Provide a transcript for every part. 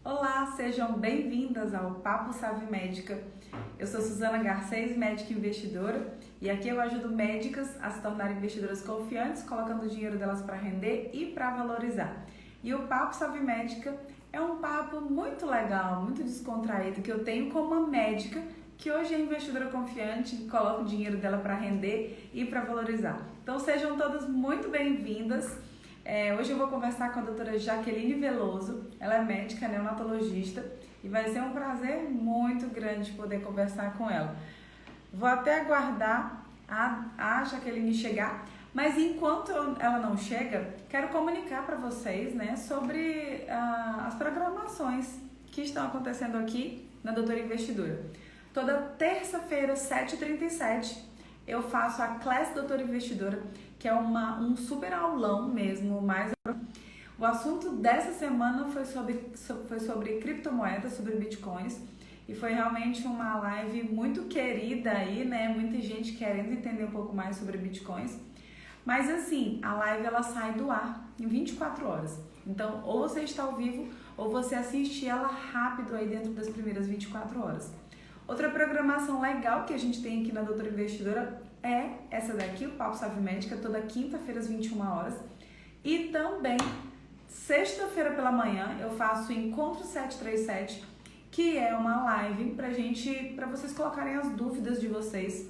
Olá, sejam bem-vindas ao Papo Savvy Médica. Eu sou Suzana Garcês, médica investidora, e aqui eu ajudo médicas a se tornarem investidoras confiantes, colocando o dinheiro delas para render e para valorizar. E o Papo Savvy Médica é um papo muito legal, muito descontraído, que eu tenho com uma médica que hoje é investidora confiante, que coloca o dinheiro dela para render e para valorizar. Então sejam todas muito bem-vindas. Hoje eu vou conversar com a doutora Jaqueline Veloso, ela é médica neonatologista e vai ser um prazer muito grande poder conversar com ela. Vou até aguardar a Jaqueline chegar, mas enquanto ela não chega, quero comunicar para vocês, né, sobre as programações que estão acontecendo aqui na Doutora Investidora. Toda terça-feira, 7h37, eu faço a Classe Doutora Investidora, que é um super aulão mesmo, o assunto dessa semana foi sobre criptomoedas, sobre bitcoins, e foi realmente uma live muito querida aí, né? Muita gente querendo entender um pouco mais sobre bitcoins. Mas assim, a live ela sai do ar em 24 horas. Então, ou você está ao vivo, ou você assiste ela rápido aí dentro das primeiras 24 horas. Outra programação legal que a gente tem aqui na Doutora Investidora é essa daqui, o Papo Savvy Médica, toda quinta-feira às 21 horas. E também, sexta-feira pela manhã, eu faço o Encontro 737, que é uma live para vocês colocarem as dúvidas de vocês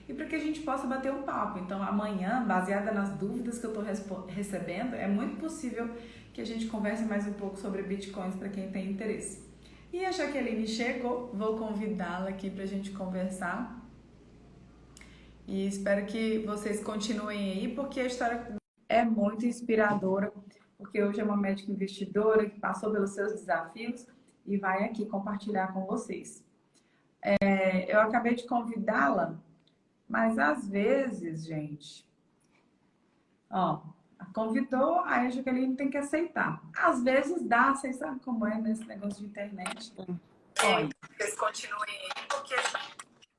e para que a gente possa bater um papo. Então, amanhã, baseada nas dúvidas que eu estou recebendo, é muito possível que a gente converse mais um pouco sobre bitcoins para quem tem interesse. E a Jaqueline chegou, vou convidá-la aqui para a gente conversar. E espero que vocês continuem aí, porque a história é muito inspiradora, porque hoje é uma médica investidora que passou pelos seus desafios e vai aqui compartilhar com vocês. Eu acabei de convidá-la, mas às vezes, gente, convidou, aí a Jaqueline tem que aceitar. Às vezes dá, vocês sabem como é nesse negócio de internet. Olha, vocês continuem aí, porque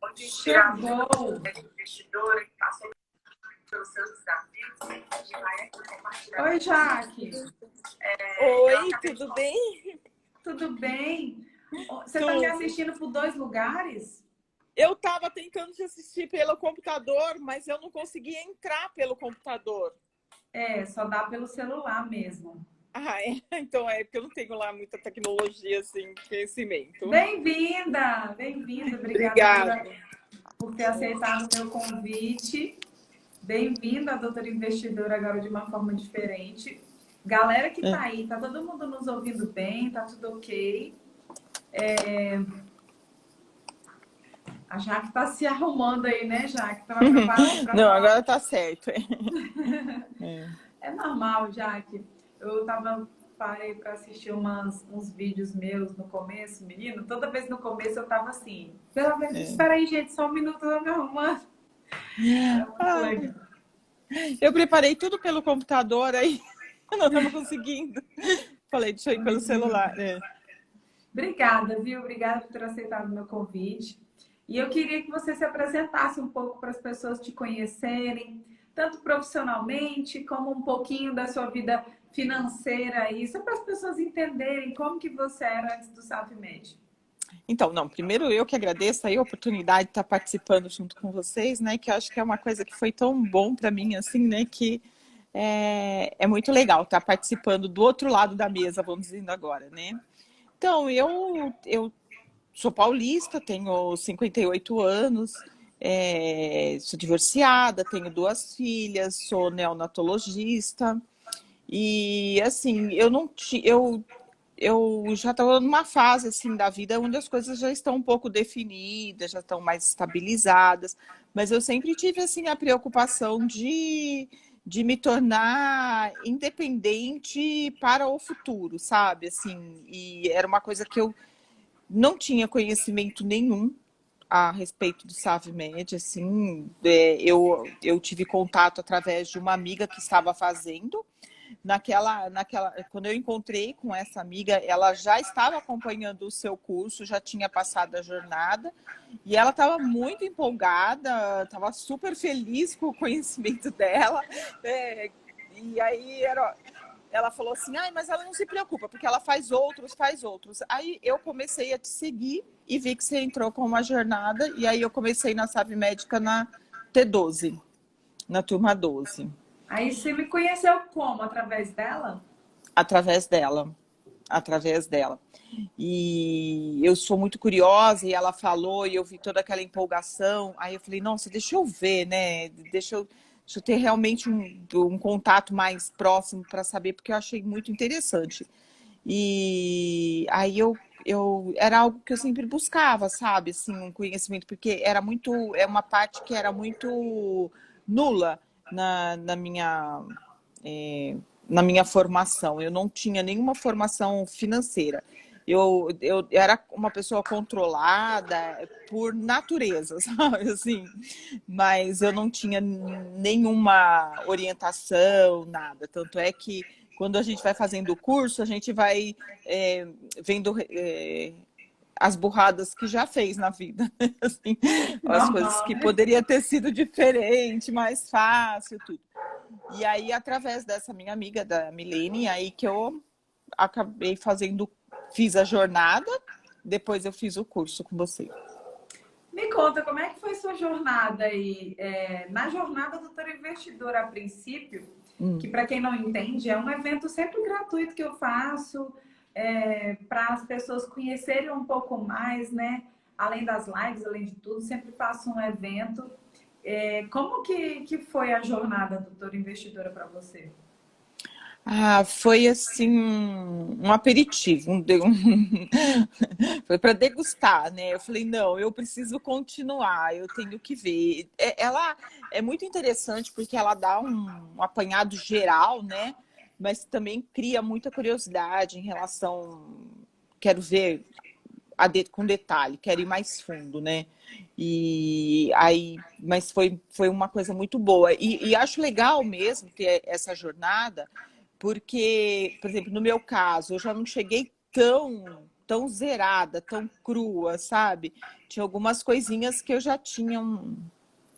onde chegou investidora que passou pelos seus desafios e vai aqui compartilhar. Oi, Jaque. Oi, tudo bem? Tudo bem? Você está me assistindo por 2 lugares? Eu estava tentando te assistir pelo computador, mas eu não conseguia entrar pelo computador. Só dá pelo celular mesmo. Então porque eu não tenho lá muita tecnologia, assim, conhecimento. Bem-vinda! Obrigada por ter aceitado o meu convite. Bem-vinda, doutora investidora, agora de uma forma diferente. Galera que tá aí, tá todo mundo nos ouvindo bem, tá tudo ok. A Jaque tá se arrumando aí, né, Jaque? Tava preparada pra Não, falar. agora tá certo. É normal, Jaque. Eu parei para assistir uns vídeos meus no começo, menino. Toda vez no começo eu tava assim, pelo menos, espera aí, gente, só um minuto, eu tô me arrumando. Legal. Eu preparei tudo pelo computador, aí eu não estava conseguindo. Falei, deixa eu ir pelo celular. Obrigada, viu? Obrigada por ter aceitado o meu convite. E eu queria que você se apresentasse um pouco para as pessoas te conhecerem, tanto profissionalmente, como um pouquinho da sua vida financeira aí, só para as pessoas entenderem como que você era antes do SavvyMed. Então, primeiro eu que agradeço aí a oportunidade de estar participando junto com vocês, né, que eu acho que é uma coisa que foi tão bom para mim, assim, né, que é muito legal estar participando do outro lado da mesa, vamos dizendo agora, né. Então, eu sou paulista, tenho 58 anos, sou divorciada, tenho 2 filhas, sou neonatologista e, assim, eu já estou numa fase assim da vida onde as coisas já estão um pouco definidas, já estão mais estabilizadas, mas eu sempre tive assim a preocupação de me tornar independente para o futuro, sabe? Assim, e era uma coisa que eu não tinha conhecimento nenhum a respeito do SavvyMed, assim, eu tive contato através de uma amiga que estava fazendo. Quando eu encontrei com essa amiga, ela já estava acompanhando o seu curso, já tinha passado a jornada, e ela estava muito empolgada, estava super feliz com o conhecimento dela. E aí ela falou assim, ai, mas ela não se preocupa, porque ela faz outros, faz outros. Aí eu comecei a te seguir e vi que você entrou com uma jornada, e aí eu comecei na Save Médica na T12, na turma 12, Aí você me conheceu como? Através dela? através dela. Através dela. E eu sou muito curiosa, e ela falou, e eu vi toda aquela empolgação. Aí eu falei, nossa, deixa eu ver, né? Deixa eu ter realmente um contato mais próximo para saber, porque eu achei muito interessante. E aí eu era algo que eu sempre buscava, sabe? Assim, um conhecimento, porque é uma parte que era muito nula na minha na minha formação. Eu não tinha nenhuma formação financeira. Eu era uma pessoa controlada por natureza, sabe? Assim, mas eu não tinha nenhuma orientação, nada. Tanto é que quando a gente vai fazendo o curso, a gente vai vendo as burradas que já fez na vida, assim, as coisas Normal, que né? poderia ter sido diferente, mais fácil, tudo. E aí, através dessa minha amiga, da Milene, aí que eu acabei fiz a jornada, depois eu fiz o curso com você. Me conta, como é que foi sua jornada aí? Na jornada do Doutor Investidor, a princípio, que para quem não entende, é um evento sempre gratuito que eu faço para as pessoas conhecerem um pouco mais, né? Além das lives, além de tudo, sempre faço um evento. Como que foi a jornada do Doutor Investidora para você? Ah, foi assim um aperitivo, foi para degustar, né? Eu falei, não, eu preciso continuar, eu tenho que ver. Ela é muito interessante porque ela dá um apanhado geral, né? Mas também cria muita curiosidade em relação. Quero ver com detalhe, quero ir mais fundo, né? E aí, mas foi uma coisa muito boa. E acho legal mesmo ter essa jornada porque, por exemplo, no meu caso, eu já não cheguei tão zerada, tão crua, sabe? Tinha algumas coisinhas que eu já tinha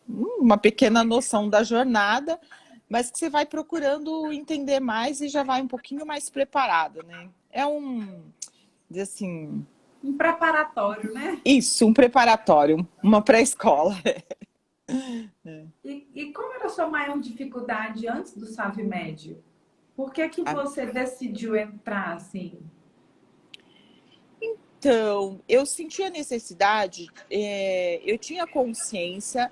uma pequena noção da jornada, mas que você vai procurando entender mais e já vai um pouquinho mais preparada, né? Assim, Um preparatório, né? isso, um preparatório, uma pré-escola. E qual era a sua maior dificuldade antes do Save Médio? Por que você decidiu entrar assim? Então, eu senti a necessidade, eu tinha consciência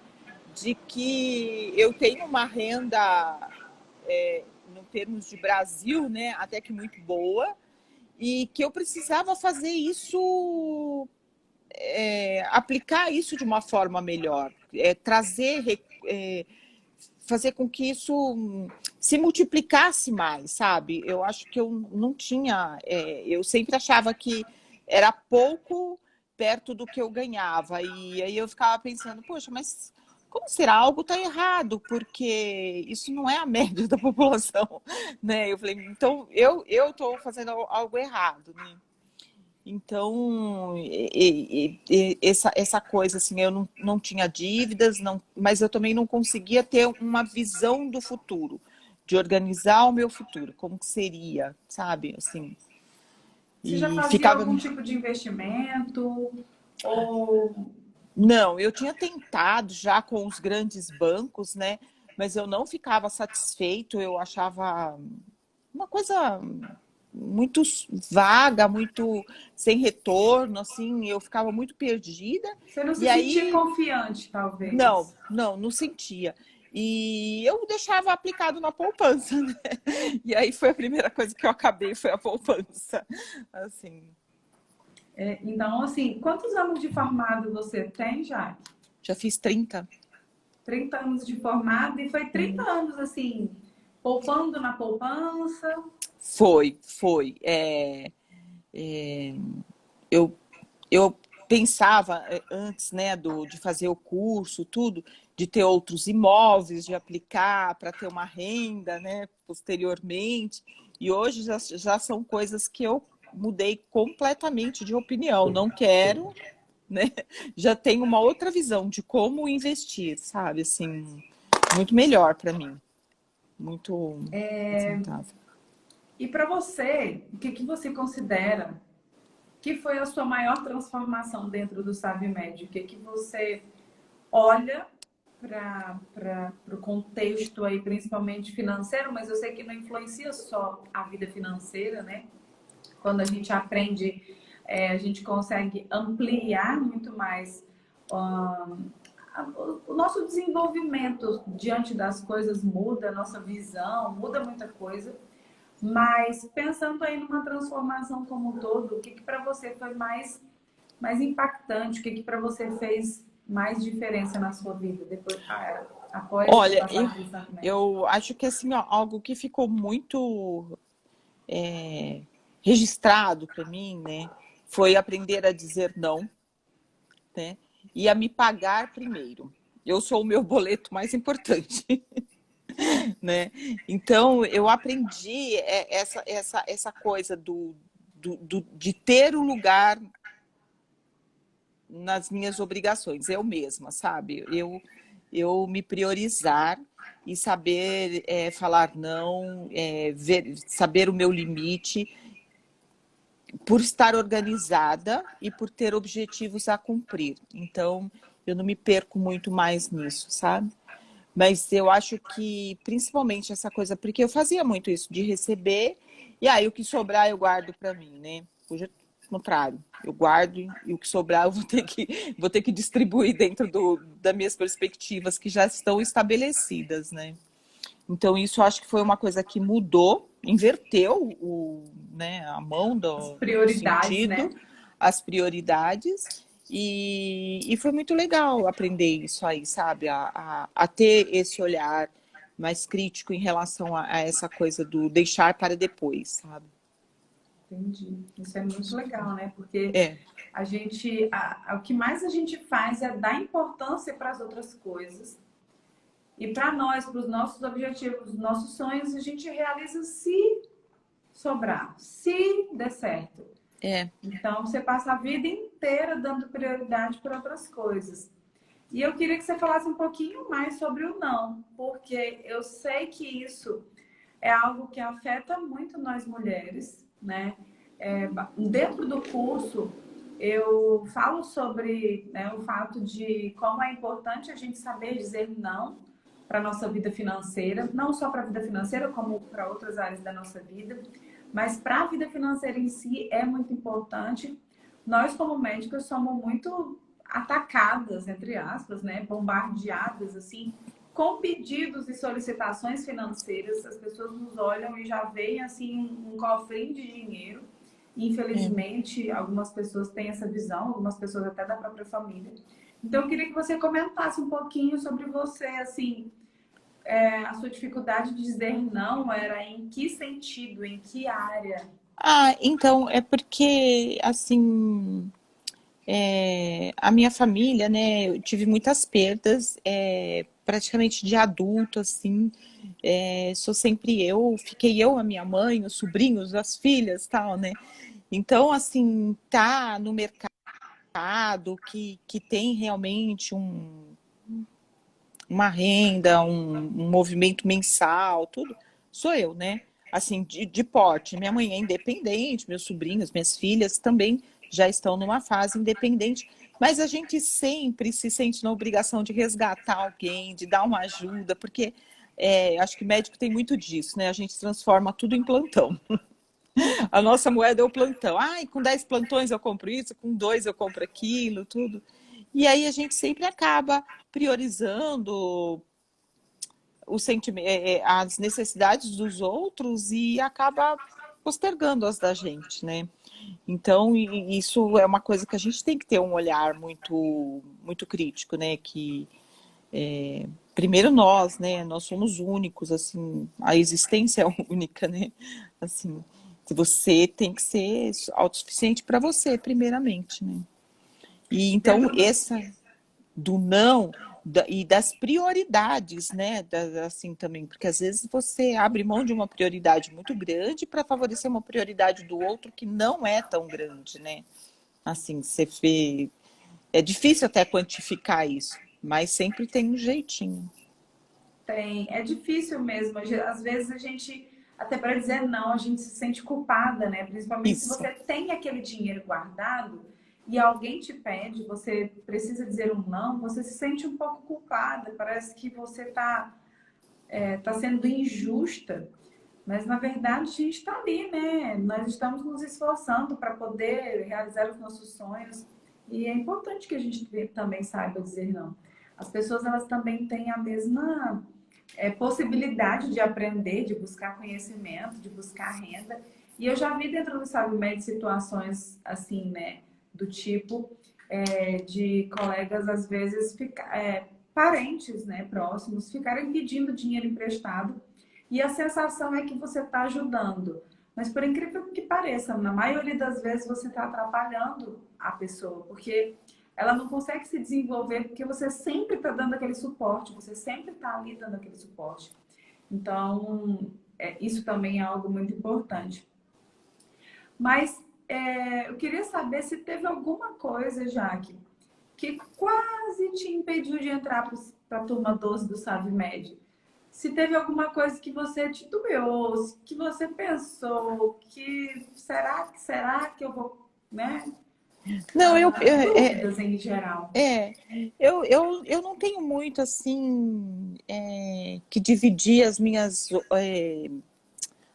de que eu tenho uma renda, em termos de Brasil, né, até que muito boa, e que eu precisava fazer isso, aplicar isso de uma forma melhor, fazer com que isso se multiplicasse mais, sabe? Eu acho que eu não tinha, eu sempre achava que era pouco perto do que eu ganhava, e aí eu ficava pensando, poxa, mas como será? Algo está errado, porque isso não é a média da população, né? Eu falei, então eu estou fazendo algo errado, né? Então, essa coisa, assim, eu não tinha dívidas, mas eu também não conseguia ter uma visão do futuro, de organizar o meu futuro, como que seria, sabe? Assim, Você já e fazia ficava. algum tipo de investimento? Ou Não, eu tinha tentado já com os grandes bancos, né? Mas eu não ficava satisfeito, eu achava uma coisa muito vaga, muito sem retorno, assim, eu ficava muito perdida. você não se E sentia aí, confiante, não, talvez? não sentia. E eu deixava aplicado na poupança, né? E aí foi a primeira coisa que eu acabei, foi a poupança. Assim, Então, assim, quantos anos de formado você tem, Jaque? já fiz 30. 30 anos de formado e foi 30 anos, assim, poupando na poupança. Foi. Eu, eu pensava antes, né, de fazer o curso, tudo, de ter outros imóveis, de aplicar para ter uma renda, né, posteriormente. E hoje já são coisas que eu mudei completamente de opinião. Não quero, né? Já tenho uma outra visão de como investir, sabe? Assim, muito melhor para mim. Muito confortável. E para você, o que que você considera que foi a sua maior transformação dentro do Sabe Médio? O que que você olha para o contexto aí, principalmente financeiro, mas eu sei que não influencia só a vida financeira, né? Quando a gente aprende, a gente consegue ampliar muito mais o nosso desenvolvimento diante das coisas muda, a nossa visão, muda muita coisa. Mas pensando aí numa transformação como um todo, o que que para você foi mais impactante? O que que para você fez mais diferença na sua vida depois, após ter Olha, passado por ensino médio? eu acho que assim, ó, algo que ficou muito registrado para mim, né, foi aprender a dizer não, né, e a me pagar primeiro. Eu sou o meu boleto mais importante, né? Então eu aprendi essa coisa de ter o lugar nas minhas obrigações, eu mesma, sabe? Eu me priorizar e saber falar não, saber o meu limite, por estar organizada e por ter objetivos a cumprir. Então, eu não me perco muito mais nisso, sabe? Mas eu acho que, principalmente essa coisa, porque eu fazia muito isso, de receber, e aí o que sobrar eu guardo para mim, né? Hoje é o contrário, eu guardo e o que sobrar eu vou ter que distribuir dentro das minhas perspectivas que já estão estabelecidas, né? Então isso eu acho que foi uma coisa que mudou, inverteu né, a mão As do prioridades, sentido, né? as prioridades, e foi muito legal aprender isso aí, sabe? A ter esse olhar mais crítico em relação a essa coisa do deixar para depois, sabe? Entendi. Isso é muito legal, né? Porque É, a gente, o que mais a gente faz é dar importância para as outras coisas. E para nós, para os nossos objetivos, nossos sonhos, a gente realiza se sobrar, se der certo. é. Então, você passa a vida inteira dando prioridade para outras coisas. E eu queria que você falasse um pouquinho mais sobre o não, porque eu sei que isso é algo que afeta muito nós mulheres, né? Dentro do curso, eu falo sobre, né, o fato de como é importante a gente saber dizer não para a nossa vida financeira, não só para a vida financeira, como para outras áreas da nossa vida, mas para a vida financeira em si é muito importante. Nós, como médicos, somos muito atacadas, entre aspas, né, bombardeadas, assim, com pedidos e solicitações financeiras. As pessoas nos olham e já veem, assim, um cofrinho de dinheiro. Infelizmente, algumas pessoas têm essa visão, algumas pessoas até da própria família. Então, eu queria que você comentasse um pouquinho sobre você, assim, a sua dificuldade de dizer não era em que sentido, em que área? Ah, então, é porque, assim, a minha família, né, eu tive muitas perdas, praticamente de adulto, assim, sou sempre eu, fiquei eu, a minha mãe, os sobrinhos, as filhas, tal, né? Então, assim, tá no mercado que tem realmente uma renda, um movimento mensal, tudo, sou eu, né? Assim, de porte. Minha mãe é independente, meus sobrinhos, minhas filhas também já estão numa fase independente, mas a gente sempre se sente na obrigação de resgatar alguém, de dar uma ajuda, porque acho que médico tem muito disso, né? A gente transforma tudo em plantão. A nossa moeda é o plantão. Ai, com 10 plantões eu compro isso, com 2 eu compro aquilo, tudo. E aí a gente sempre acaba priorizando as necessidades dos outros e acaba postergando as da gente, né? Então, isso é uma coisa que a gente tem que ter um olhar muito, muito crítico, né? Que primeiro nós, né? Nós somos únicos, assim, a existência é única, né? Assim, você tem que ser autossuficiente para você, primeiramente, né? E então, Dentro do... essa do não e das prioridades, né? Assim também, porque às vezes você abre mão de uma prioridade muito grande para favorecer uma prioridade do outro que não é tão grande, né? Assim, você vê. É difícil até quantificar isso, mas sempre tem um jeitinho. Tem, é difícil mesmo. Às vezes Até para dizer não, a gente se sente culpada, né? Principalmente se Isso. você tem aquele dinheiro guardado e alguém te pede, você precisa dizer um não, você se sente um pouco culpada, parece que você tá sendo injusta. Mas na verdade a gente está ali, né? Nós estamos nos esforçando para poder realizar os nossos sonhos. E é importante que a gente também saiba dizer não. As pessoas elas também têm a mesma possibilidade de aprender, de buscar conhecimento, de buscar renda. E eu já vi dentro do SabeMed situações assim, né? Do tipo de colegas, às vezes, parentes, né, próximos, ficarem pedindo dinheiro emprestado e a sensação é que você está ajudando. Mas por incrível que pareça, na maioria das vezes você está atrapalhando a pessoa, porque ela não consegue se desenvolver porque você sempre está dando aquele suporte, você sempre está ali dando aquele suporte. Então, isso também é algo muito importante. Mas eu queria saber se teve alguma coisa, Jaque, que quase te impediu de entrar para a turma 12 do SaveMed. Se teve alguma coisa que você titubeou, que você pensou, que será que eu vou, né? Não, Dúvidas em geral. eu não tenho muito assim que dividir as minhas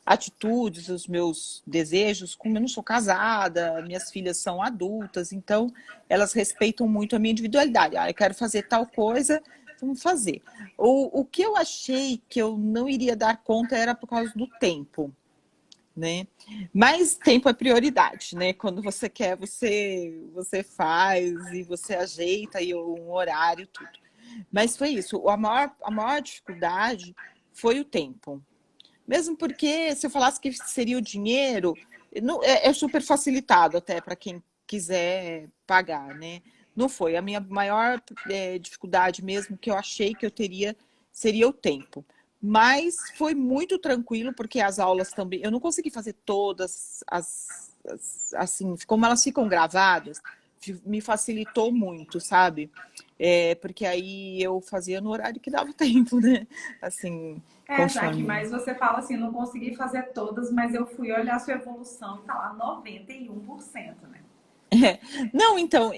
atitudes, os meus desejos, como eu não sou casada, minhas filhas são adultas, então elas respeitam muito a minha individualidade. Ah, eu quero fazer tal coisa, vamos fazer. O que eu achei que eu não iria dar conta era por causa do tempo, né? Mas tempo é prioridade, né? Quando você quer, você faz e você ajeita e um horário, tudo. Mas foi isso. A maior dificuldade foi o tempo. Mesmo porque, se eu falasse que seria o dinheiro, é super facilitado até para quem quiser pagar, né? Não foi. A minha maior dificuldade mesmo que eu achei que eu teria seria o tempo. Mas foi muito tranquilo, porque as aulas também... Eu não consegui fazer todas assim, como elas ficam gravadas, me facilitou muito, sabe? Porque aí eu fazia no horário que dava tempo, né? Assim, Jaque, conforme... mas você fala assim, não consegui fazer todas, mas eu fui olhar a sua evolução, tá lá 91%, né? Não, então,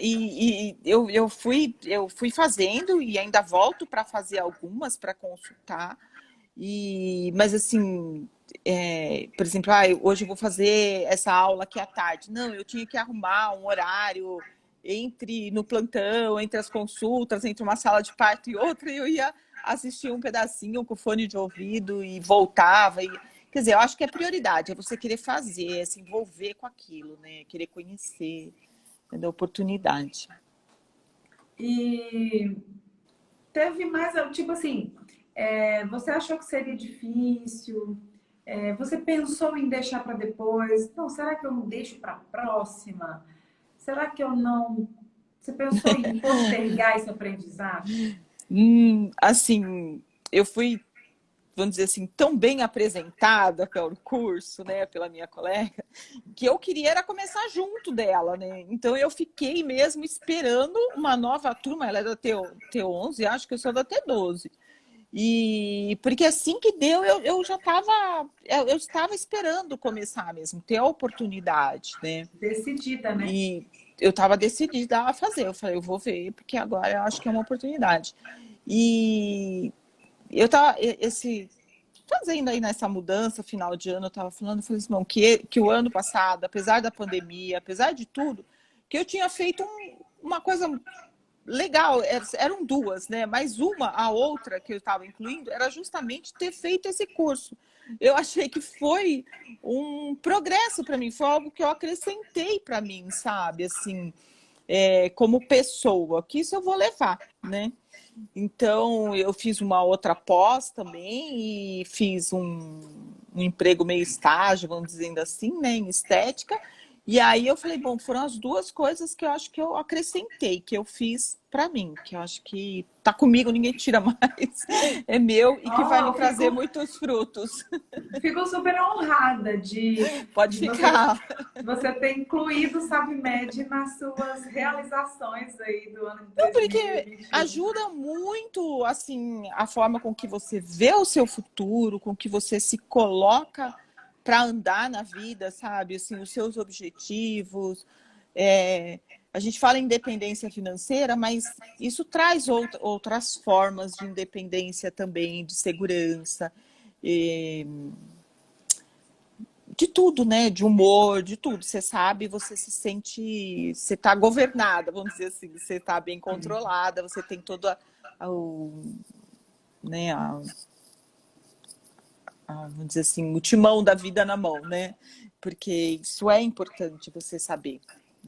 eu fui fazendo e ainda volto para fazer algumas para consultar. Mas assim, por exemplo, hoje eu vou fazer essa aula aqui à tarde. Não, eu tinha que arrumar um horário no plantão, entre as consultas, entre uma sala de parto e outra, e eu ia assistir um pedacinho com fone de ouvido e voltava. Quer dizer, eu acho que é prioridade, é você querer fazer, se envolver com aquilo, né? Querer conhecer, da oportunidade. E teve mais, tipo assim, você achou que seria difícil? Você pensou em deixar para depois? Não, será que eu não deixo para a próxima? Será que eu não. Você pensou em postergar esse aprendizado? Assim, eu fui, vamos dizer assim, tão bem apresentada pelo curso, né, pela minha colega, que eu queria era começar junto dela, né? Então eu fiquei mesmo esperando uma nova turma, ela é da T11, acho que eu sou da T12. E porque assim que deu, eu já estava esperando começar mesmo, ter a oportunidade, né? Decidida, né? E eu estava decidida a fazer. Eu falei, eu vou ver, porque agora eu acho que é uma oportunidade. E eu estava fazendo aí nessa mudança, final de ano, eu estava falando, falei assim, não, que o ano passado, apesar da pandemia, apesar de tudo, que eu tinha feito uma coisa legal, eram duas, né? Mas a outra que eu estava incluindo, era justamente ter feito esse curso. Eu achei que foi um progresso para mim, foi algo que eu acrescentei para mim, sabe? Assim, como pessoa, que isso eu vou levar, né? Então, eu fiz uma outra pós também e fiz um emprego meio estágio, vamos dizendo assim, né, em estética. E aí eu falei, bom, foram as duas coisas que eu acho que eu acrescentei, que eu fiz para mim, que eu acho que tá comigo, ninguém tira mais, é meu e que vai Oh, me eu trazer fico, muitos frutos. fico super honrada Pode de você, ficar. você ter incluído o SabeMed nas suas realizações aí do ano de Não, porque 2021. ajuda muito, assim, a forma com que você vê o seu futuro, com que você se coloca para andar na vida, sabe? Assim, os seus objetivos. É, a gente fala em independência financeira, mas isso traz outras formas de independência também, de segurança, de tudo, né? De humor, de tudo. Você sabe, você se sente, você está governada, vamos dizer assim, você está bem controlada, você tem todo o, né, vamos dizer assim, o timão da vida na mão, né? Porque isso é importante você saber.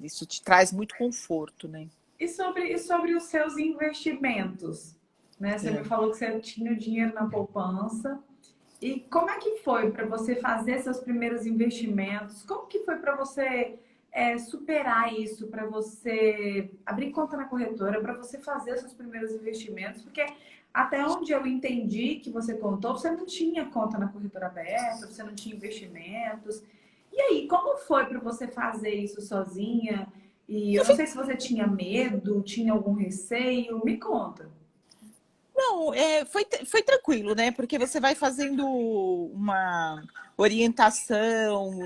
Isso te traz muito conforto, né? E sobre os seus investimentos? Né? Você me É. falou que você tinha o dinheiro na poupança. E como é que foi para você fazer seus primeiros investimentos? Como que foi para você superar isso, para você abrir conta na corretora, para você fazer seus primeiros investimentos? Porque até onde eu entendi que você contou, você não tinha conta na corretora aberta, você não tinha investimentos. E aí, como foi para você fazer isso sozinha? E eu não sei se você tinha medo, tinha algum receio. Me conta. Não, foi tranquilo, né? Porque você vai fazendo uma orientação.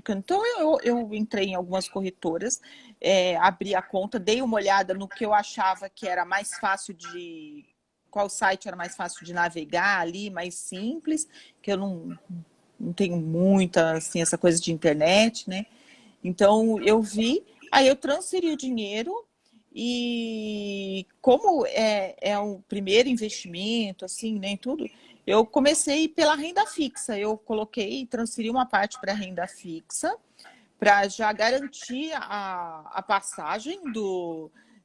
Então, eu entrei em algumas corretoras, abri a conta, dei uma olhada no que eu achava que era mais fácil de. Qual site era mais fácil de navegar ali, mais simples, que eu não tenho muita, assim, essa coisa de internet, né? Então, eu vi, aí eu transferi o dinheiro e como é um primeiro investimento, assim, né, tudo, eu comecei pela renda fixa. Eu coloquei, transferi uma parte para a renda fixa, para já garantir a passagem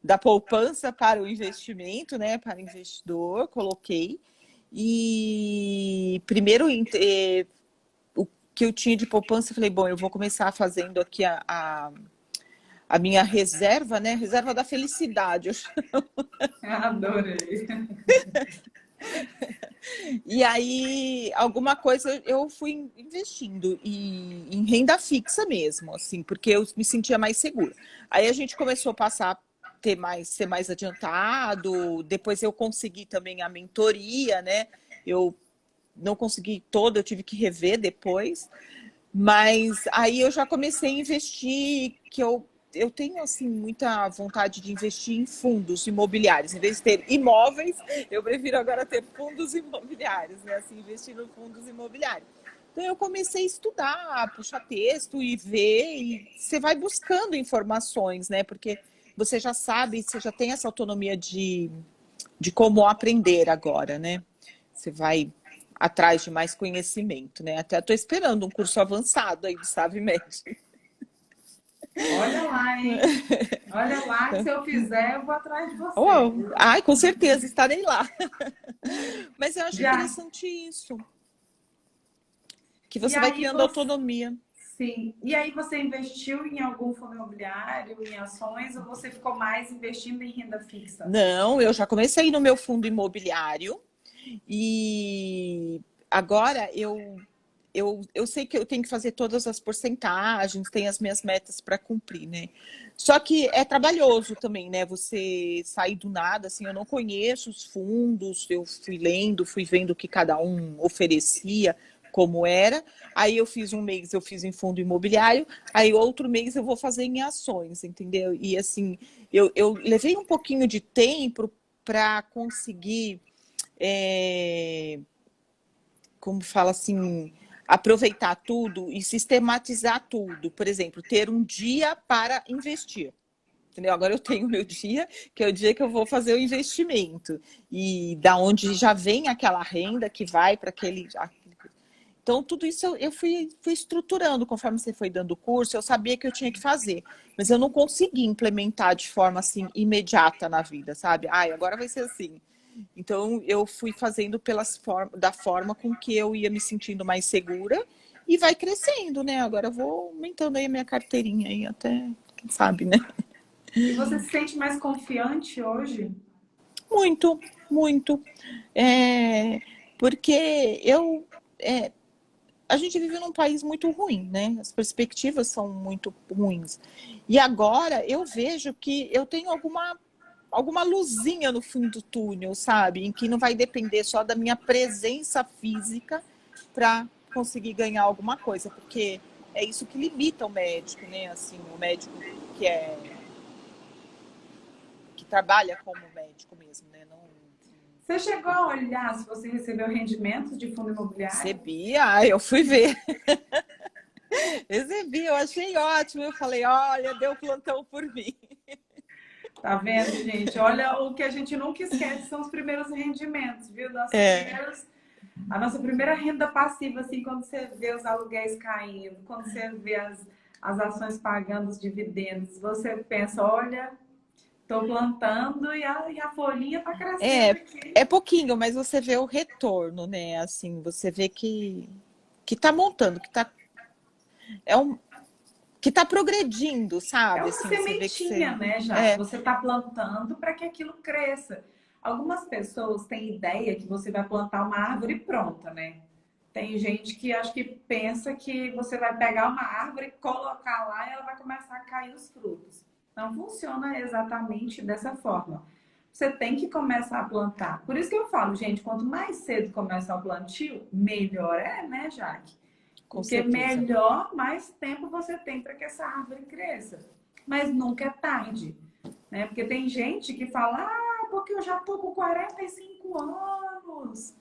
da poupança para o investimento, né, para o investidor, coloquei. E primeiro o que eu tinha de poupança, eu falei, bom, eu vou começar fazendo aqui a minha reserva, né? Reserva da felicidade. Adorei. E aí, alguma coisa eu fui investindo em renda fixa mesmo, assim, porque eu me sentia mais segura. Aí a gente começou a passar ser mais adiantado. Depois eu consegui também a mentoria, né? Eu não consegui toda, eu tive que rever depois. Mas aí eu já comecei a investir, que eu tenho assim muita vontade de investir em fundos imobiliários. Em vez de ter imóveis, eu prefiro agora ter fundos imobiliários, né? Assim, investir em fundos imobiliários. Então eu comecei a estudar, puxar texto e ver, e você vai buscando informações, né? Porque você já sabe, você já tem essa autonomia de como aprender agora, né? Você vai atrás de mais conhecimento, né? Até estou esperando um curso avançado aí do SaveMed. Olha lá, hein? Olha lá que se eu fizer, eu vou atrás de você, Oh, viu? ai, com certeza, estarei lá. Mas eu acho Já. interessante isso, que E você vai aí criando você, autonomia. sim. E aí você investiu em algum fundo imobiliário, em ações, ou você ficou mais investindo em renda fixa? Não, eu já comecei no meu fundo imobiliário e agora eu sei que eu tenho que fazer todas as porcentagens, tem as minhas metas para cumprir, né? Só que é trabalhoso também, né? Você sair do nada, assim, eu não conheço os fundos, eu fui lendo, fui vendo o que cada um oferecia, como era. Aí eu fiz um mês, eu fiz em fundo imobiliário, aí outro mês eu vou fazer em ações, entendeu? E assim, eu levei um pouquinho de tempo para conseguir, como fala assim, aproveitar tudo e sistematizar tudo. Por exemplo, ter um dia para investir. Entendeu? Agora eu tenho o meu dia, que é o dia que eu vou fazer o investimento. E da onde já vem aquela renda que vai para aquele. Então, tudo isso eu fui estruturando conforme você foi dando o curso, eu sabia que eu tinha que fazer, mas eu não consegui implementar de forma assim imediata na vida, sabe? Ai, agora vai ser assim. Então, eu fui fazendo da forma com que eu ia me sentindo mais segura e vai crescendo, né? Agora eu vou aumentando aí a minha carteirinha aí até, quem sabe, né? E você se sente mais confiante hoje? Muito, muito. É, porque a gente vive num país muito ruim, né? As perspectivas são muito ruins. E agora eu vejo que eu tenho alguma luzinha no fim do túnel, sabe? Em que não vai depender só da minha presença física para conseguir ganhar alguma coisa, porque é isso que limita o médico, né? Assim, o médico que que trabalha como médico mesmo, né? Não Você chegou a olhar se você recebeu rendimentos de fundo imobiliário? recebi, eu fui ver. Recebi, eu achei ótimo. Eu falei, olha, deu plantão por mim. Tá vendo, gente? Olha, o que a gente nunca esquece são os primeiros rendimentos, viu? É, A nossa primeira renda passiva, assim, quando você vê os aluguéis caindo, quando você vê as ações pagando os dividendos, você pensa, olha, estou plantando e a folhinha está crescendo é, aqui. é pouquinho, mas você vê o retorno, né? Assim, você vê que tá montando, é um, que tá progredindo, É sabe? uma Assim, você vê que você sementinha, né, já que é, você está plantando para que aquilo cresça. Algumas pessoas têm ideia que você vai plantar uma árvore pronta, né? Tem gente que acho que pensa que você vai pegar uma árvore, colocar lá e ela vai começar a cair os frutos. Não funciona exatamente dessa forma. Você tem que começar a plantar. Por isso que eu falo, gente, quanto mais cedo começar o plantio, melhor é, né, Jaque? com Porque certeza. melhor, mais tempo você tem para que essa árvore cresça. Mas nunca é tarde, né? Porque tem gente que fala, porque eu já tô com 45 anos.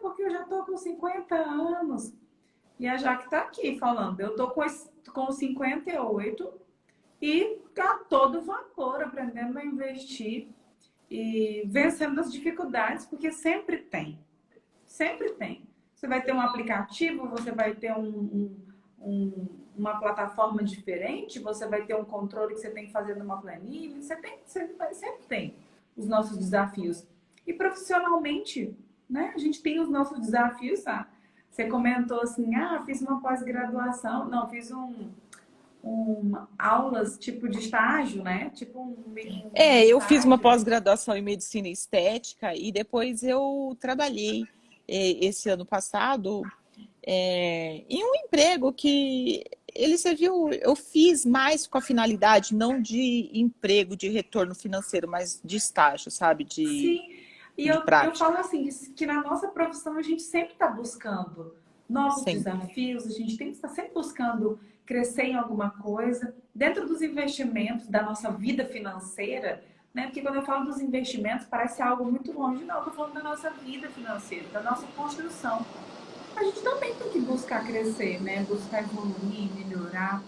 Porque eu já tô com 50 anos. E a Jaque tá aqui falando, eu tô com 58 e a todo vapor aprendendo a investir e vencendo as dificuldades, porque sempre tem. Sempre tem. Você vai ter um aplicativo, você vai ter uma plataforma diferente, você vai ter um controle que você tem que fazer numa planilha, sempre tem os nossos desafios. E profissionalmente, né? A gente tem os nossos desafios, tá? Você comentou assim, fiz uma pós-graduação, não, fiz aulas tipo de estágio, né? Tipo um Eu fiz uma estágio. pós-graduação em medicina estética e depois eu trabalhei esse ano passado em um emprego que ele serviu, eu fiz mais com a finalidade não de emprego, de retorno financeiro, mas de estágio, sabe? Sim, e De eu prática. falo assim, que na nossa profissão a gente sempre está buscando novos Sempre. desafios, a gente tem que estar sempre buscando crescer em alguma coisa, dentro dos investimentos da nossa vida financeira, né? Porque quando eu falo dos investimentos, parece algo muito longe. Não, eu estou falando da nossa vida financeira, da nossa construção. A gente também tem que buscar crescer, né? Buscar evoluir, melhorar.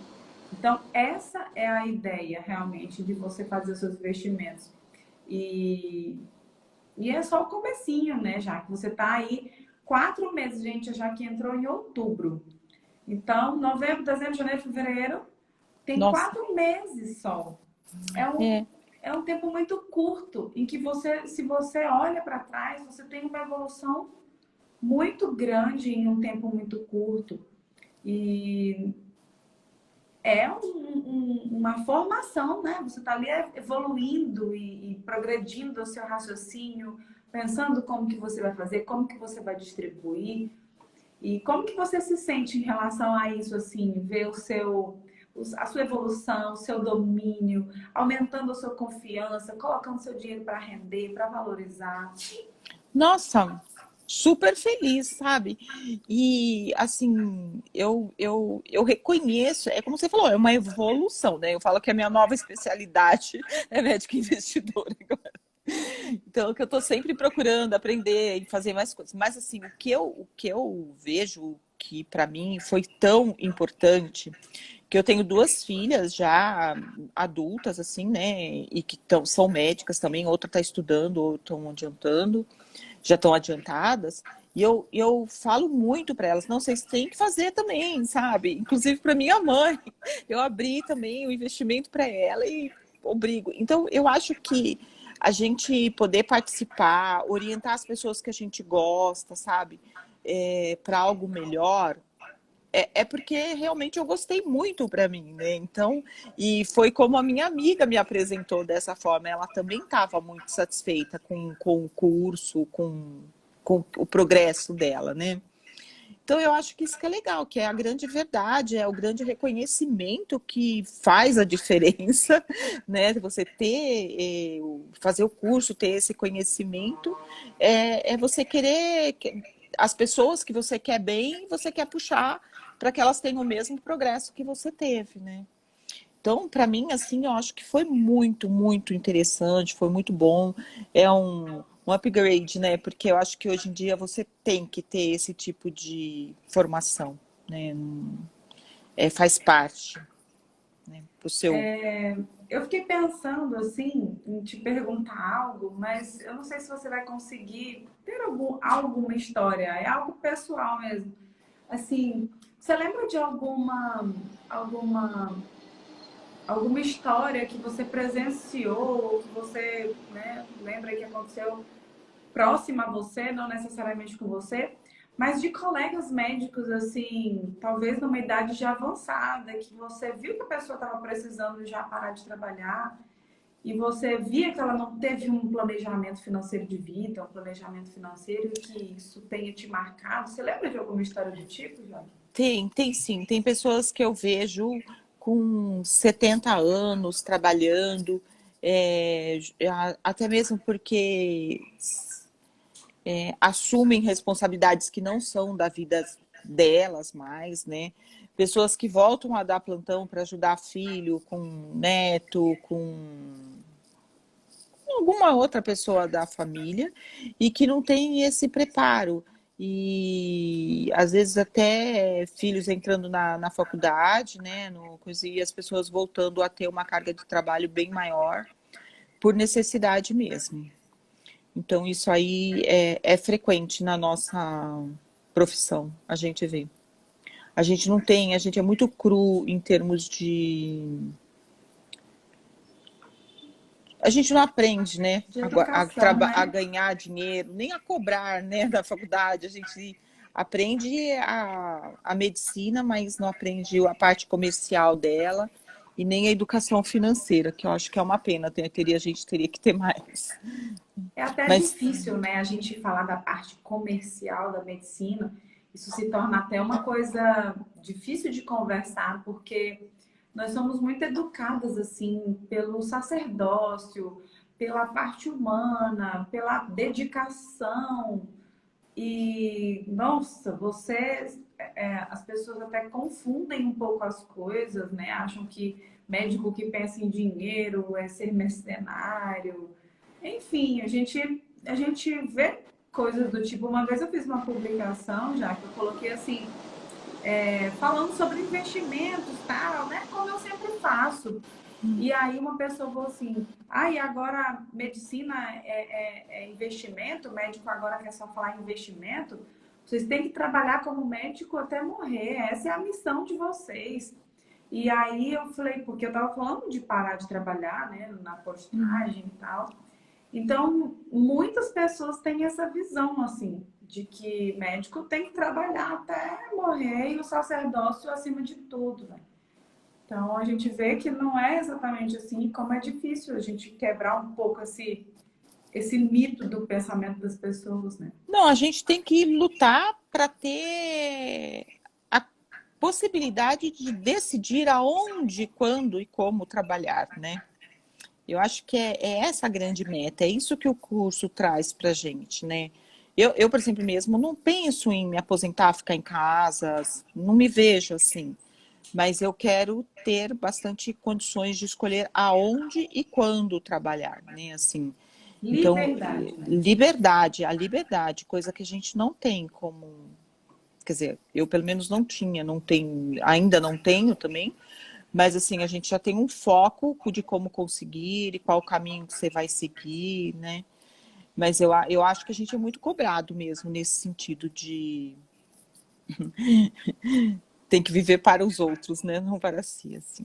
Então, essa é a ideia realmente de você fazer os seus investimentos. E e é só o comecinho, né, já que você tá aí 4 meses, gente, já que entrou em outubro. Então, novembro, dezembro, janeiro, fevereiro, tem Nossa, 4 meses só. É um, é. é um tempo muito curto em que você, se você olha para trás, você tem uma evolução muito grande em um tempo muito curto. E é uma formação, né? Você está ali evoluindo e progredindo o seu raciocínio, pensando como que você vai fazer, como que você vai distribuir e como que você se sente em relação a isso, assim, ver a sua evolução, o seu domínio, aumentando a sua confiança, colocando seu dinheiro para render, para valorizar. Nossa, super feliz, sabe? E assim, eu reconheço, é como você falou, é uma evolução, né? Eu falo que a minha nova especialidade é médica investidora. Então, que eu estou sempre procurando aprender e fazer mais coisas. Mas assim, o que eu vejo que para mim foi tão importante, que eu tenho duas filhas já adultas, assim, né? E que são médicas também, outra está estudando, ou estão adiantando, já estão adiantadas. E eu falo muito para elas, não, vocês têm que fazer também, sabe? Inclusive para minha mãe, eu abri também o investimento para ela e obrigo. Então, eu acho que a gente poder participar, orientar as pessoas que a gente gosta, sabe? Para algo melhor, é porque realmente eu gostei muito para mim, né? Então, e foi como a minha amiga me apresentou dessa forma. Ela também estava muito satisfeita com o curso, com o progresso dela, né? Então, eu acho que isso que é legal, que é a grande verdade, é o grande reconhecimento que faz a diferença, né? Você ter, fazer o curso, ter esse conhecimento, é você querer, as pessoas que você quer bem, você quer puxar para que elas tenham o mesmo progresso que você teve, né? Então, para mim, assim, eu acho que foi muito, muito interessante, foi muito bom. É um upgrade, né? Porque eu acho que hoje em dia você tem que ter esse tipo de formação, né? Faz parte, né? Pro seu. Eu fiquei pensando assim em te perguntar algo, mas eu não sei se você vai conseguir ter alguma história, é algo pessoal mesmo. Assim, você lembra de alguma, alguma história que você presenciou, ou que você, né, lembra que aconteceu próxima a você, não necessariamente com você, mas de colegas médicos, assim, talvez numa idade já avançada, que você viu que a pessoa estava precisando já parar de trabalhar e você via que ela não teve um planejamento financeiro de vida, um planejamento financeiro, e que isso tenha te marcado. Você lembra de alguma história do tipo, Jorge? Tem sim. Tem pessoas que eu vejo com 70 anos trabalhando, até mesmo porque assumem responsabilidades que não são da vida delas mais, né? Pessoas que voltam a dar plantão para ajudar filho, com neto, com alguma outra pessoa da família e que não tem esse preparo. E às vezes até filhos entrando na faculdade, né? E as pessoas voltando a ter uma carga de trabalho bem maior por necessidade mesmo. Então, isso aí é frequente na nossa profissão, a gente vê. A gente não tem, a gente é muito cru em termos de. A gente não aprende, né, De educação, a né? ganhar dinheiro, nem a cobrar, né, da faculdade. A gente aprende a medicina, mas não aprende a parte comercial dela e nem a educação financeira, que eu acho que é uma pena. A gente teria que ter mais. É até Mas difícil, né, a gente falar da parte comercial da medicina. Isso se torna até uma coisa difícil de conversar, porque nós somos muito educadas assim pelo sacerdócio, pela parte humana, pela dedicação. E nossa, as pessoas até confundem um pouco as coisas, né? Acham que médico que pensa em dinheiro é ser mercenário. Enfim, a gente vê coisas do tipo. Uma vez eu fiz uma publicação, já que eu coloquei assim, falando sobre investimentos, tal, né? Como eu sempre faço. E aí uma pessoa falou assim, e agora medicina é investimento, o médico agora quer só falar em investimento, vocês têm que trabalhar como médico até morrer, essa é a missão de vocês. E aí eu falei, porque eu estava falando de parar de trabalhar, né, na postagem e tal. Então, muitas pessoas têm essa visão, assim, de que médico tem que trabalhar até morrer e o sacerdócio acima de tudo, né? Então, a gente vê que não é exatamente assim, como é difícil a gente quebrar um pouco esse mito do pensamento das pessoas, né? não, a gente tem que lutar para ter a possibilidade de decidir aonde, quando e como trabalhar, né? Eu acho que é essa a grande meta, é isso que o curso traz para a gente, né? Por exemplo, mesmo não penso em me aposentar, ficar em casa, não me vejo assim, mas eu quero ter bastante condições de escolher aonde e quando trabalhar, né? Assim, então, Liberdade, né? liberdade, a liberdade, coisa que a gente não tem como, quer dizer, eu pelo menos não tinha, não tenho, ainda não tenho também, mas assim, a gente já tem um foco de como conseguir e qual caminho que você vai seguir, né? Mas eu acho que a gente é muito cobrado mesmo nesse sentido de tem que viver para os outros, né? Não para si, assim.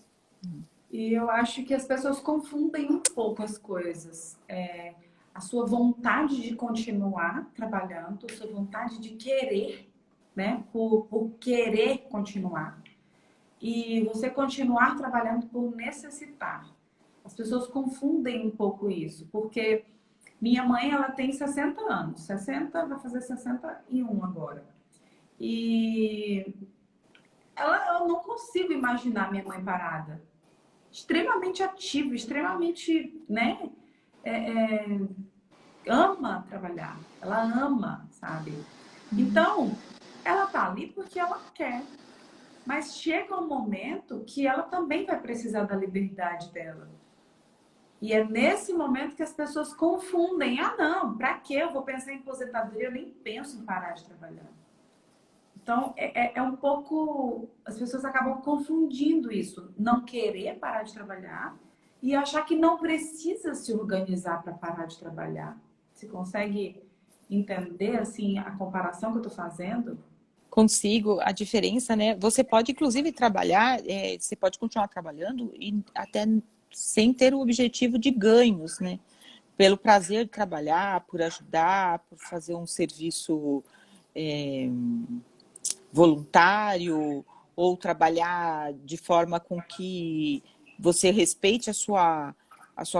E eu acho que as pessoas confundem um pouco as coisas. A sua vontade de continuar trabalhando, a sua vontade de querer né? Por querer continuar. E você continuar trabalhando por necessitar. As pessoas confundem um pouco isso, porque minha mãe, ela tem 60 anos, 60, vai fazer 61 agora. E eu não consigo imaginar minha mãe parada. Extremamente ativa, extremamente, né? É, é, ama trabalhar, ela ama, sabe? Então, ela tá ali porque ela quer. Mas chega um momento que ela também vai precisar da liberdade dela. E é nesse momento que as pessoas confundem. Ah, não, pra que eu vou pensar em aposentadoria? Eu nem penso em parar de trabalhar. Então, é um pouco. As pessoas acabam confundindo isso. Não querer parar de trabalhar e achar que não precisa se organizar para parar de trabalhar. Você consegue entender, assim, a comparação que eu estou fazendo? Consigo a diferença, né? Você pode, inclusive, trabalhar, você pode continuar trabalhando e até sem ter o objetivo de ganhos, né? Pelo prazer de trabalhar, por ajudar, por fazer um serviço voluntário ou trabalhar de forma com que você respeite a sua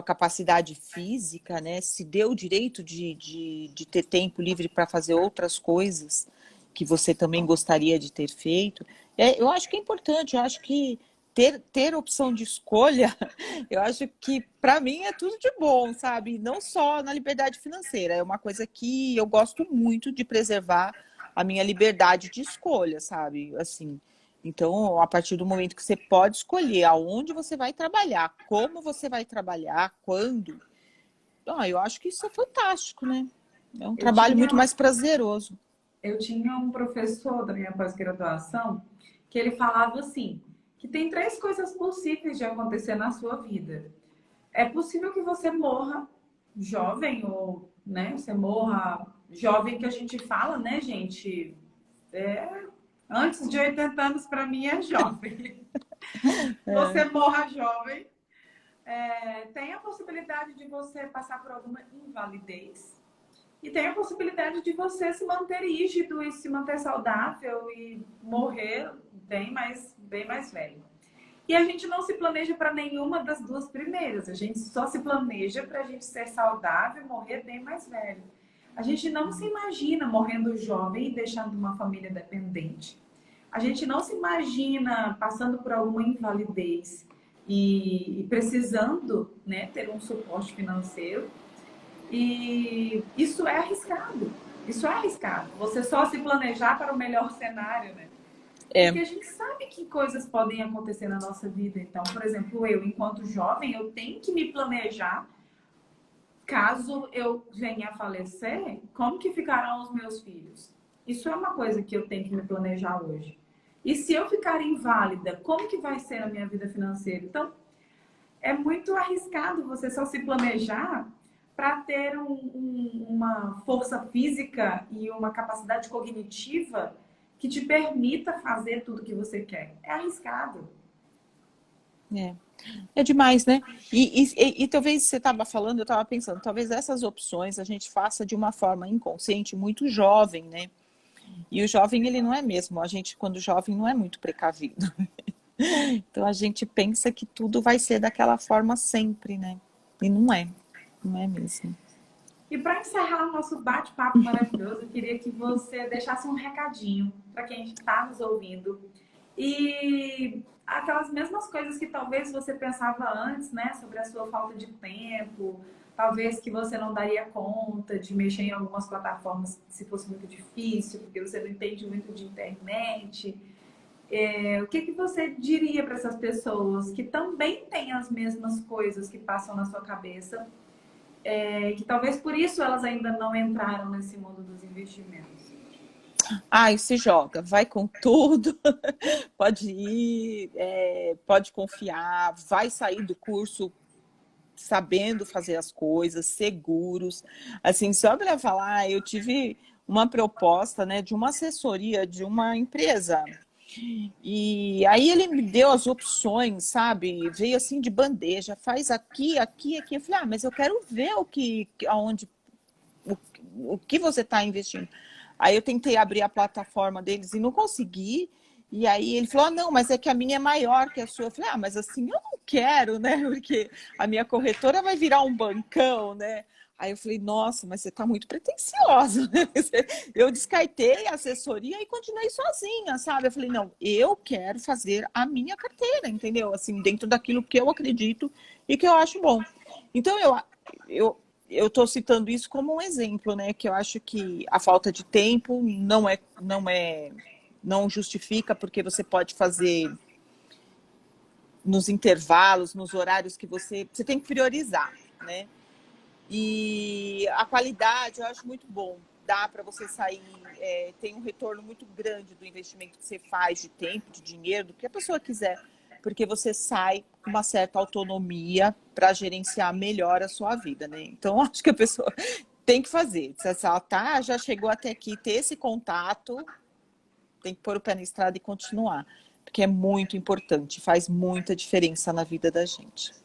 capacidade física, né? Se dê o direito de ter tempo livre para fazer outras coisas que você também gostaria de ter feito. Eu acho que é importante, eu acho que ter opção de escolha, eu acho que para mim é tudo de bom, sabe? Não só na liberdade financeira, é uma coisa que eu gosto muito de preservar a minha liberdade de escolha, sabe? Assim, então, a partir do momento que você pode escolher aonde você vai trabalhar, como você vai trabalhar, quando, eu acho que isso é fantástico, né? É um Eu trabalho muito tinha, mais prazeroso. eu tinha um professor da minha pós-graduação que ele falava assim, que tem três coisas possíveis de acontecer na sua vida. É possível que você morra jovem ou, né, você morra jovem que a gente fala, né, gente? É, antes de 80 anos para mim é jovem. Você morra jovem. Tem a possibilidade de você passar por alguma invalidez. E tem a possibilidade de você se manter rígido e se manter saudável e morrer bem mais velho. E a gente não se planeja para nenhuma das duas primeiras. A gente só se planeja para a gente ser saudável e morrer bem mais velho. A gente não se imagina morrendo jovem e deixando uma família dependente. A gente não se imagina passando por alguma invalidez e precisando, né, ter um suporte financeiro. E isso é arriscado. Isso é arriscado. Você só se planejar para o melhor cenário, né? É, Porque a gente sabe que coisas podem acontecer na nossa vida. Então, por exemplo, eu, enquanto jovem, eu tenho que me planejar. Caso eu venha a falecer, como que ficarão os meus filhos? Isso é uma coisa que eu tenho que me planejar hoje. E se eu ficar inválida, como que vai ser a minha vida financeira? Então, é muito arriscado você só se planejar para ter uma força física e uma capacidade cognitiva que te permita fazer tudo que você quer. É arriscado. é. É demais, né? E talvez você estava falando, eu estava pensando, talvez essas opções a gente faça de uma forma inconsciente, muito jovem, né? E o jovem, ele não é mesmo. A gente, quando jovem, não é muito precavido. Então a gente pensa que tudo vai ser daquela forma sempre, né? E não é. Não é mesmo. E para encerrar o nosso bate-papo maravilhoso, eu queria que você deixasse um recadinho para quem está nos ouvindo. E aquelas mesmas coisas que talvez você pensava antes, né? Sobre a sua falta de tempo, talvez que você não daria conta de mexer em algumas plataformas se fosse muito difícil, porque você não entende muito de internet. O que que você diria para essas pessoas que também têm as mesmas coisas que passam na sua cabeça, que talvez por isso elas ainda não entraram nesse mundo dos investimentos? Ai, se joga, vai com tudo, pode ir, pode confiar, vai sair do curso sabendo fazer as coisas, seguros. Assim, só para falar, eu tive uma proposta, né, de uma assessoria de uma empresa. E aí ele me deu as opções, sabe? Veio assim de bandeja, faz aqui, aqui, aqui. Eu falei, mas eu quero ver aonde, o que você está investindo. Aí eu tentei abrir a plataforma deles e não consegui. E aí ele falou, não, mas é que a minha é maior que a sua. Eu falei, mas assim, eu não quero, né? Porque a minha corretora vai virar um bancão, né? Aí eu falei, nossa, mas você está muito pretensiosa, né? Eu descartei a assessoria e continuei sozinha, sabe? Eu falei, não, eu quero fazer a minha carteira, entendeu? Assim, dentro daquilo que eu acredito e que eu acho bom. Então, eu estou citando isso como um exemplo, né? Que eu acho que a falta de tempo não justifica, porque você pode fazer nos intervalos, nos horários que você tem que priorizar, né? E a qualidade eu acho muito bom. Dá para você sair, tem um retorno muito grande do investimento que você faz de tempo, de dinheiro, do que a pessoa quiser, porque você sai com uma certa autonomia para gerenciar melhor a sua vida, né? Então, acho que a pessoa tem que fazer. Se ela já chegou até aqui, ter esse contato, tem que pôr o pé na estrada e continuar, porque é muito importante, faz muita diferença na vida da gente.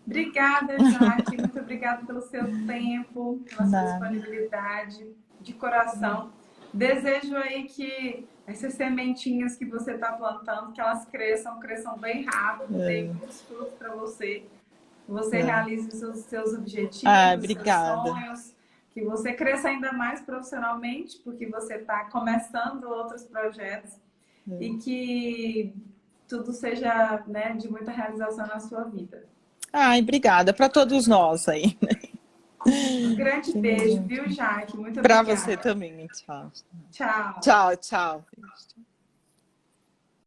Obrigada, Jaque. Muito obrigada pelo seu tempo, pela sua disponibilidade, de coração. Desejo aí que essas sementinhas que você está plantando, que elas cresçam bem rápido, deem muitos frutos para você. Que você realize os seus objetivos, os seus sonhos. Que você cresça ainda mais profissionalmente, porque você está começando outros projetos. E que tudo seja, né, de muita realização na sua vida. Obrigada para todos nós aí. Um grande beijo, viu, Jaque? Muito obrigada. Para você também. Tchau. Tchau. Tchau, tchau.